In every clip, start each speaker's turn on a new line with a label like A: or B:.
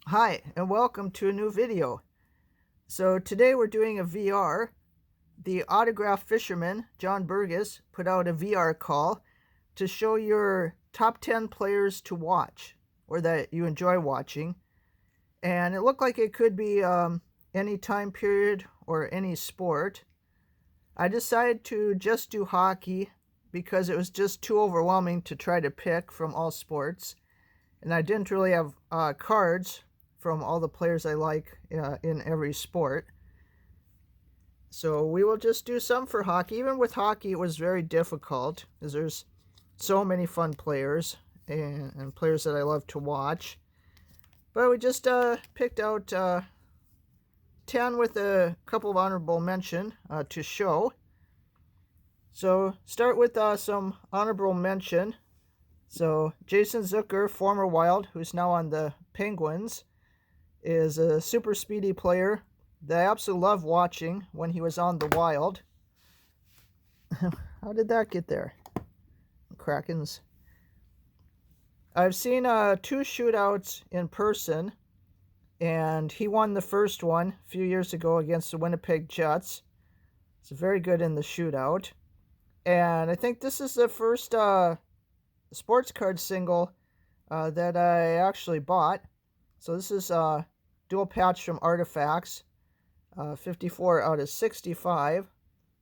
A: Hi, and welcome to a new video. So today we're doing a VR. The autograph fisherman, Jon Burgess, put out a VR call to show your top 10 players to watch, or that you enjoy watching. And it looked like it could be any time period or any sport. I decided to just do hockey because it was just too overwhelming to try to pick from all sports. And I didn't really have cards from all the players I like in every sport. So we will just do some for hockey. Even with hockey, it was very difficult because there's so many fun players and players that I love to watch. But we just picked out 10 with a couple of honorable mention to show. So start with some honorable mention. So Jason Zucker, former Wild, who's now on the Penguins, is a super speedy player that I absolutely love watching when he was on the Wild. How did that get there? Krakens. I've seen 2 shootouts in person, and he won the first one a few years ago against the Winnipeg Jets. It's very good in the shootout. And I think this is the first sports card single that I actually bought. So this is dual patch from Artifacts, 54 out of 65.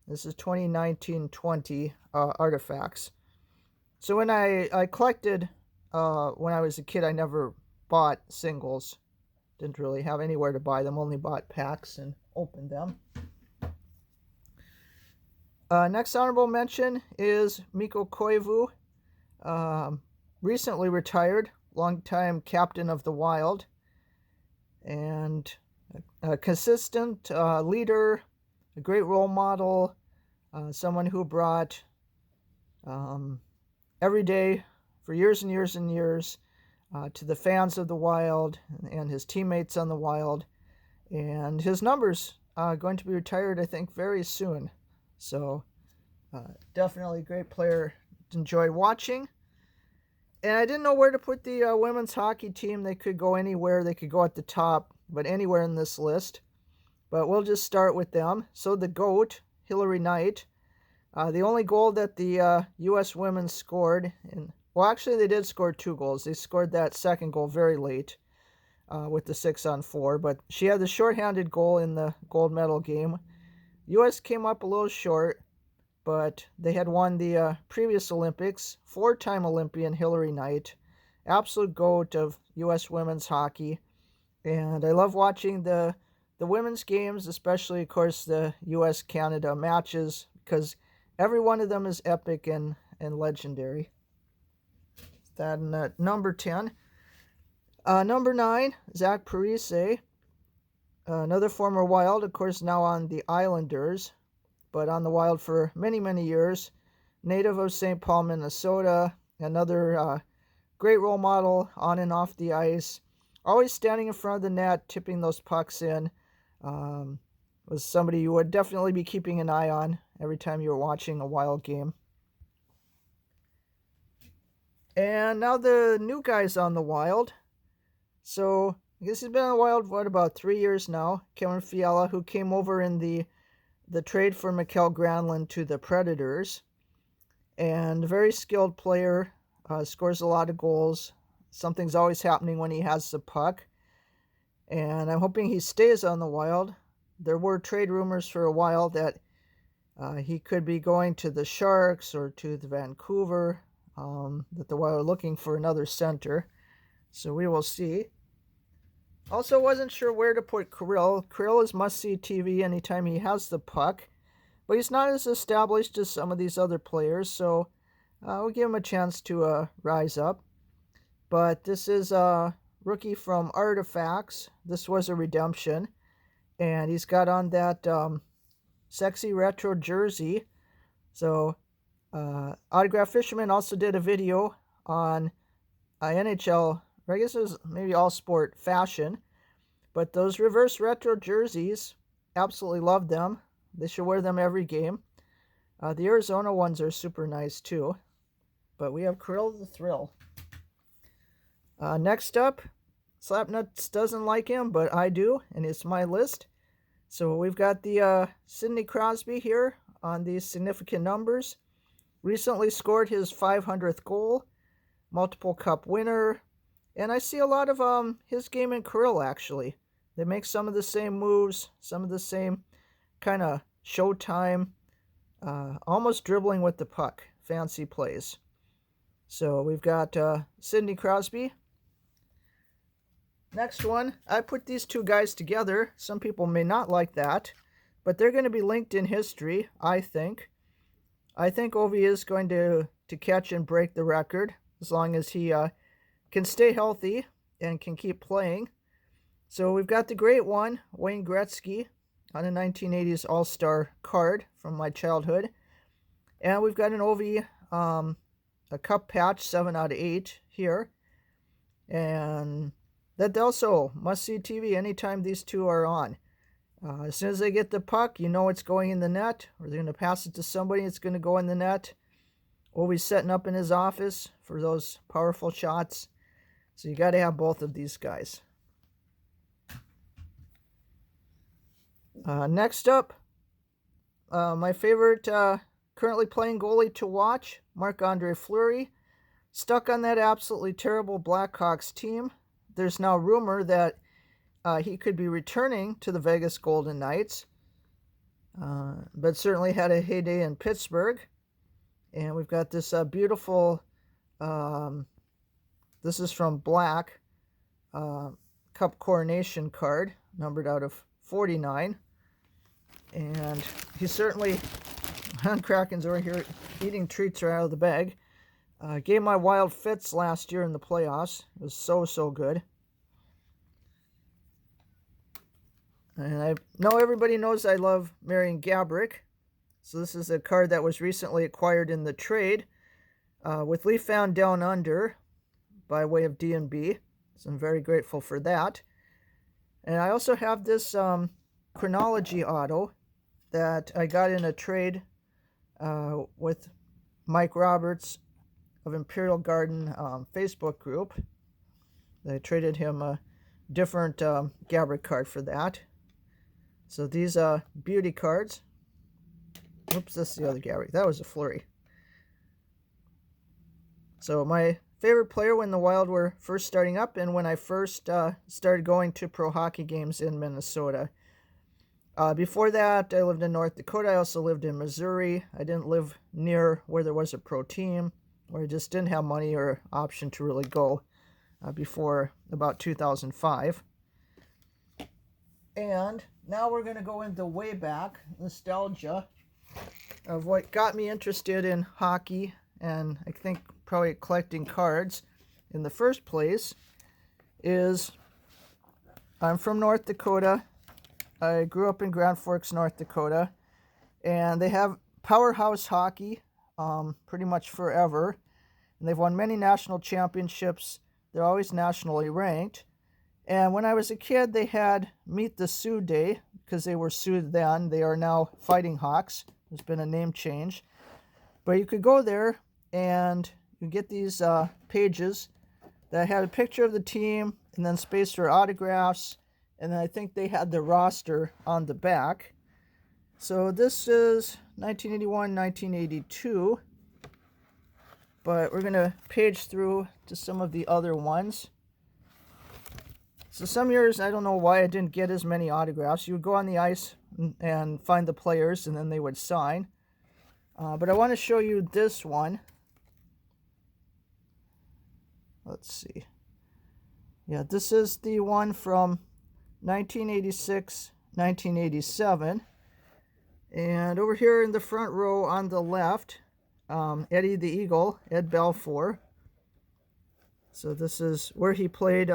A: This is 2019-20 Artifacts. So when I collected, when I was a kid, I never bought singles. Didn't really have anywhere to buy them, only bought packs and opened them. Next honorable mention is Mikko Koivu, recently retired, longtime captain of the Wild, and a consistent leader, a great role model, someone who brought every day for years and years and years to the fans of the Wild and his teammates on the Wild. And his numbers going to be retired, I think, very soon. So definitely a great player. Enjoyed watching. And I didn't know where to put the women's hockey team. They could go anywhere. They could go at the top, but anywhere in this list. But we'll just start with them. So the GOAT, Hillary Knight. The only goal that the U.S. women scored, well, actually they did score 2 goals. They scored that second goal very late with the 6-on-4. But she had the shorthanded goal in the gold medal game. U.S. came up a little short, but they had won the previous Olympics. 4-time Olympian Hillary Knight, absolute GOAT of U.S. women's hockey. And I love watching the women's games, especially, of course, the U.S.-Canada matches, because every one of them is epic and legendary. That in number 10. Number 9, Zach Parise, another former Wild, of course, now on the Islanders, but on the Wild for many, many years. Native of St. Paul, Minnesota. Another great role model on and off the ice. Always standing in front of the net, tipping those pucks in. Was somebody you would definitely be keeping an eye on every time you were watching a Wild game. And now the new guys on the Wild. So I guess he's been on the Wild, what, about 3 years now. Kevin Fiala, who came over in the trade for Mikael Granlund to the Predators. And a very skilled player, scores a lot of goals. Something's always happening when he has the puck. And I'm hoping he stays on the Wild. There were trade rumors for a while that he could be going to the Sharks or to the Vancouver, that the Wild are looking for another center. So we will see. Also wasn't sure where to put Kirill. Kirill is must-see TV anytime he has the puck. But he's not as established as some of these other players, so we'll give him a chance to rise up. But this is a rookie from Artifacts. This was a redemption. And he's got on that sexy retro jersey. So Autograph Fisherman also did a video on NHL, or I guess it was maybe all sport fashion. But those reverse retro jerseys, absolutely love them. They should wear them every game. The Arizona ones are super nice too. But we have Kirill the Thrill. Next up, Slapnuts doesn't like him, but I do, and it's my list. So we've got the Sidney Crosby here on these significant numbers. Recently scored his 500th goal, multiple cup winner, and I see a lot of his game in Krill, actually. They make some of the same moves, some of the same kind of showtime, almost dribbling with the puck, fancy plays. So we've got Sidney Crosby. Next one, I put these two guys together. Some people may not like that, but they're going to be linked in history, I think. I think Ovi is going to catch and break the record as long as he can stay healthy and can keep playing. So we've got the great one, Wayne Gretzky, on a 1980s All-Star card from my childhood. And we've got an Ovi, a cup patch, 7 out of 8 here. And that also must-see TV anytime these two are on. As soon as they get the puck, you know it's going in the net, or they're going to pass it to somebody, it's going to go in the net. Always setting up in his office for those powerful shots. So you got to have both of these guys. Next up, my favorite currently playing goalie to watch, Marc-Andre Fleury. Stuck on that absolutely terrible Blackhawks team. There's now rumor that he could be returning to the Vegas Golden Knights, but certainly had a heyday in Pittsburgh. And we've got this beautiful, this is from Black, Cup Coronation card, numbered out of 49. And he's certainly, Kraken's over here eating treats right out of the bag. Gave my Wild fits last year in the playoffs. It was so good. And I know everybody knows I love Marian Gaborik. So this is a card that was recently acquired in the trade with Leaf Found Down Under by way of D&B. So I'm very grateful for that. And I also have this Chronology auto that I got in a trade with Mike Roberts of Imperial Garden Facebook group. I traded him a different Gaborik card for that. So these beauty cards. Oops, this is the other Gaborik. That was a Fleury. So my favorite player when the Wild were first starting up and when I first started going to pro hockey games in Minnesota. Before that, I lived in North Dakota. I also lived in Missouri. I didn't live near where there was a pro team, where I just didn't have money or option to really go before about 2005. And now we're going to go into way back nostalgia of what got me interested in hockey and I think probably collecting cards in the first place is I'm from North Dakota. I grew up in Grand Forks, North Dakota, and they have powerhouse hockey pretty much forever, and they've won many national championships. They're always nationally ranked. And when I was a kid, they had Meet the Sioux Day because they were Sioux then. They are now Fighting Hawks. There's been a name change. But you could go there and you get these pages that had a picture of the team and then space for autographs. And then I think they had the roster on the back. So this is 1981, 1982. But we're going to page through to some of the other ones. So some years, I don't know why I didn't get as many autographs. You would go on the ice and find the players, and then they would sign. But I want to show you this one. Let's see. Yeah, this is the one from 1986, 1987. And over here in the front row on the left, Eddie the Eagle, Ed Belfour. So this is where he played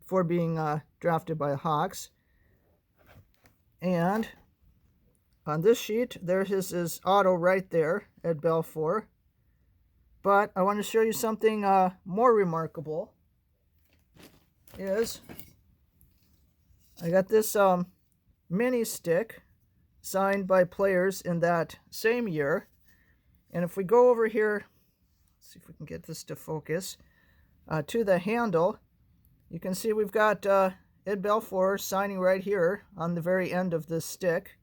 A: before being drafted by the Hawks. And on this sheet, there's his auto right there, Ed Belfour. But I want to show you something more remarkable. Is I got this mini stick signed by players in that same year. And if we go over here, let's see if we can get this to focus, to the handle, you can see we've got Ed Belfour signing right here on the very end of this stick,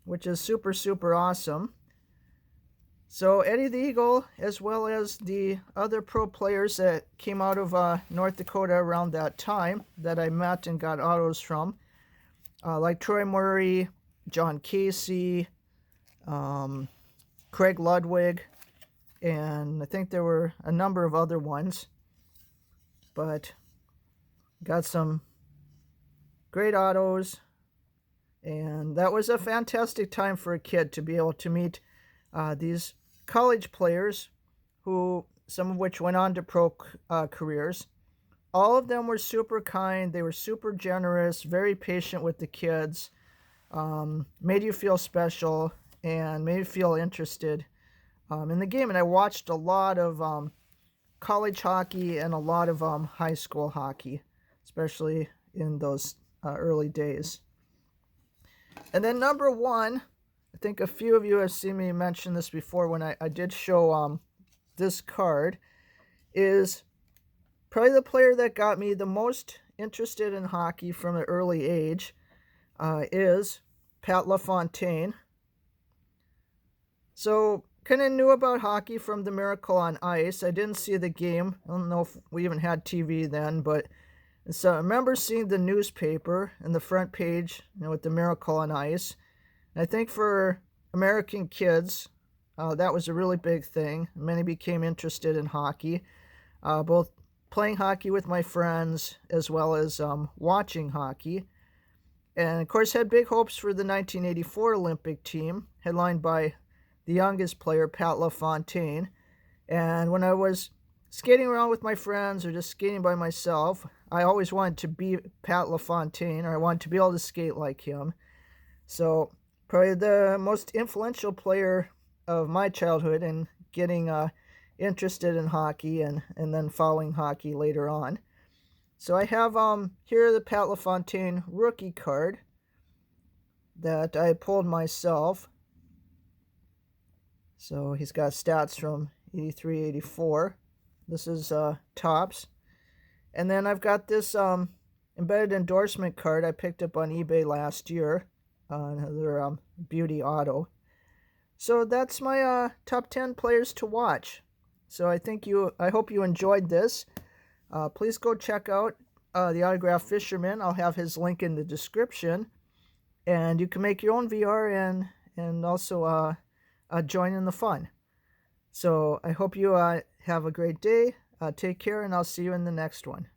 A: which is super, super awesome. So Eddie the Eagle, as well as the other pro players that came out of North Dakota around that time that I met and got autos from, like Troy Murray, John Casey, Craig Ludwig, and I think there were a number of other ones. But got some great autos, and that was a fantastic time for a kid to be able to meet these college players, who some of which went on to pro careers. All of them were super kind. They were super generous, very patient with the kids, made you feel special, and made you feel interested in the game. And I watched a lot of college hockey and a lot of high school hockey, especially in those early days. And then number one, I think a few of you have seen me mention this before when I did show this card, is probably the player that got me the most interested in hockey from an early age, is Pat Lafontaine. So kind of knew about hockey from the Miracle on Ice. I didn't see the game. I don't know if we even had TV then, but so I remember seeing the newspaper and the front page, with the Miracle on Ice. And I think for American kids, that was a really big thing. Many became interested in hockey, both playing hockey with my friends as well as watching hockey. And of course had big hopes for the 1984 Olympic team, headlined by the youngest player, Pat LaFontaine. And when I was skating around with my friends or just skating by myself, I always wanted to be Pat LaFontaine, or I wanted to be able to skate like him. So probably the most influential player of my childhood in getting interested in hockey and then following hockey later on. So I have here the Pat LaFontaine rookie card that I pulled myself. So he's got stats from 83, 84. This is tops. And then I've got this embedded endorsement card I picked up on eBay last year. Another beauty auto. So that's my top 10 players to watch. So I hope you enjoyed this. Please go check out the autograph Fisherman. I'll have his link in the description. And you can make your own VR and also join in the fun. So I hope you have a great day. Take care, and I'll see you in the next one.